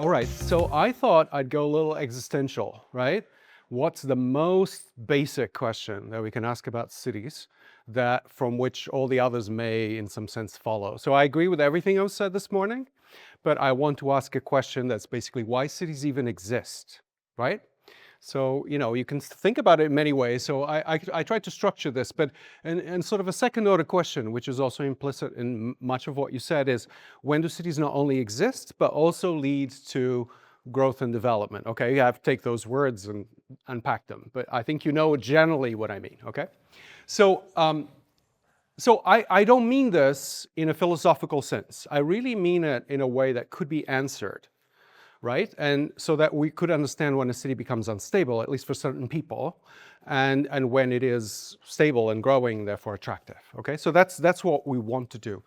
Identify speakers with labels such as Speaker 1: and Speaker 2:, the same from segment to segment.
Speaker 1: All right, so I thought I'd go a little existential, right? What's the most basic question that we can ask about cities that from which all the others may, in some sense, follow? So I agree with everything I was said this morning, but I want to ask a question that's basically why cities even exist, right? So, you can think about it in many ways. So I tried to structure this, but and sort of a second order question, which is also implicit in much of what you said, is when do cities not only exist, but also lead to growth and development? Okay, you have to take those words and unpack them, but I think you know generally what I mean, okay? So, I don't mean this in a philosophical sense. I really mean it in a way that could be answered, right? And so that we could understand when a city becomes unstable, at least for certain people, and when it is stable and growing, therefore attractive, okay? So that's what we want to do.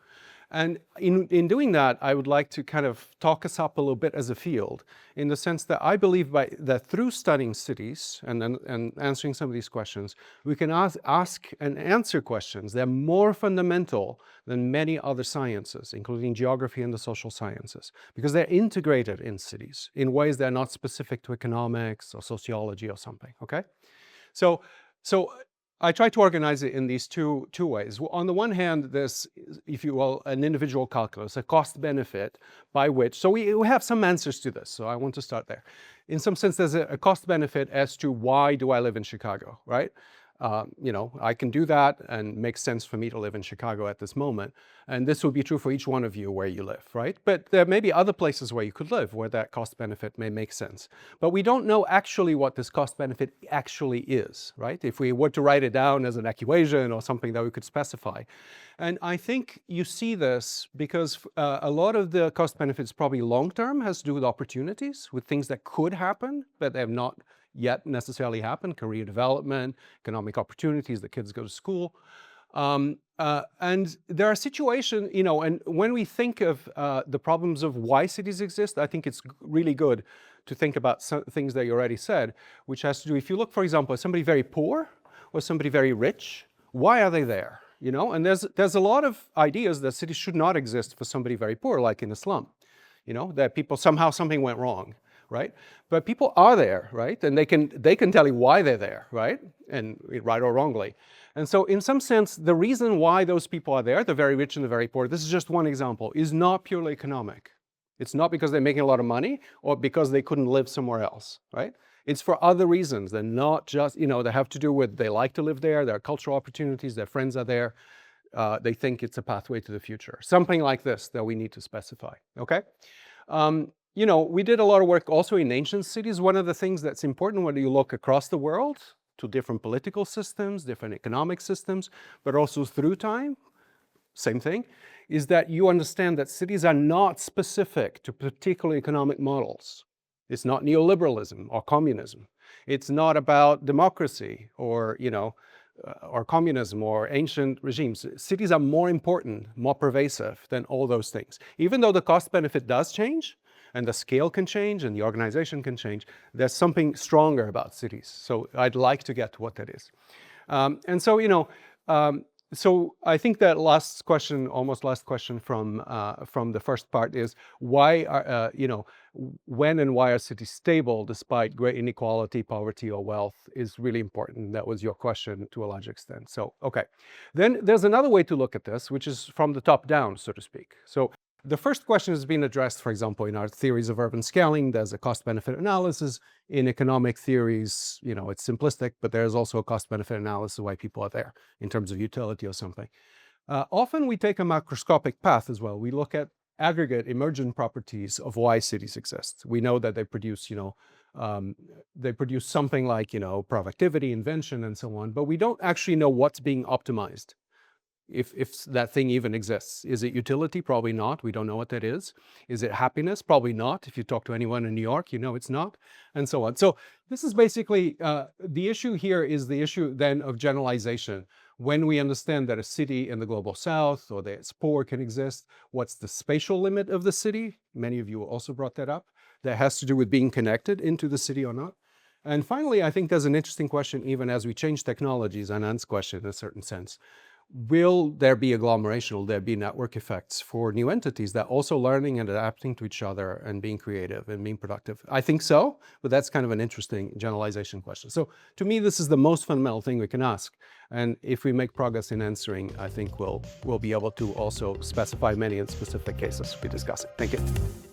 Speaker 1: And in doing that, I would like to kind of talk us up a little bit as a field, in the sense that I believe that through studying cities and answering some of these questions, we can ask and answer questions that are more fundamental than many other sciences, including geography and the social sciences, because they're integrated in cities in ways that are not specific to economics or sociology or something, okay? So, so I try to organize it in these two ways. On the one hand, there's, if you will, an individual calculus, a cost benefit by which, so we have some answers to this, so I want to start there. In some sense, there's a cost benefit as to why do I live in Chicago, right? I can do that and makes sense for me to live in Chicago at this moment. And this would be true for each one of you where you live, right? But there may be other places where you could live where that cost benefit may make sense. But we don't know actually what this cost benefit actually is, right? If we were to write it down as an equation or something that we could specify. And I think you see this because a lot of the cost benefits probably long-term has to do with opportunities, with things that could happen, but they have not yet necessarily happen, career development, economic opportunities, the kids go to school. And there are situations, and when we think of the problems of why cities exist, I think it's really good to think about some things that you already said, which has to do, if you look, for example, at somebody very poor or somebody very rich, why are they there? And there's a lot of ideas that cities should not exist for somebody very poor, like in a slum, that people somehow something went wrong. Right? But people are there, right? And they can tell you why they're there, right? And right or wrongly. And so in some sense, the reason why those people are there, the very rich and the very poor, this is just one example, is not purely economic. It's not because they're making a lot of money or because they couldn't live somewhere else, right? It's for other reasons. They're not just, they have to do with they like to live there, there are cultural opportunities, their friends are there, they think it's a pathway to the future. Something like this that we need to specify, okay? We did a lot of work also in ancient cities. One of the things that's important when you look across the world to different political systems, different economic systems, but also through time, same thing, is that you understand that cities are not specific to particular economic models. It's not neoliberalism or communism. It's not about democracy or communism or ancient regimes. Cities are more important, more pervasive than all those things. Even though the cost benefit does change, and the scale can change and the organization can change, there's something stronger about cities. So I'd like to get to what that is. So I think that almost last question from the first part is why are, when and why are cities stable despite great inequality, poverty, or wealth is really important. That was your question to a large extent. So, okay. Then there's another way to look at this, which is from the top down, so to speak. So the first question has been addressed, for example, in our theories of urban scaling. There's a cost-benefit analysis. In economic theories, it's simplistic, but there's also a cost-benefit analysis of why people are there in terms of utility or something. Often we take a macroscopic path as well. We look at aggregate emergent properties of why cities exist. We know that they produce, something like, productivity, invention, and so on, but we don't actually know what's being optimized. If that thing even exists. Is it utility? Probably not. We don't know what that is. Is it happiness? Probably not. If you talk to anyone in New York, it's not, and so on. So this is basically, the issue here is the issue then of generalization. When we understand that a city in the global south or that it's poor can exist, what's the spatial limit of the city? Many of you also brought that up. That has to do with being connected into the city or not. And finally, I think there's an interesting question, even as we change technologies, Anand's question in a certain sense. Will there be agglomeration? Will there be network effects for new entities that also learning and adapting to each other and being creative and being productive? I think so, but that's kind of an interesting generalization question. So to me, this is the most fundamental thing we can ask. And if we make progress in answering, I think we'll be able to also specify many and specific cases we discuss it. Thank you.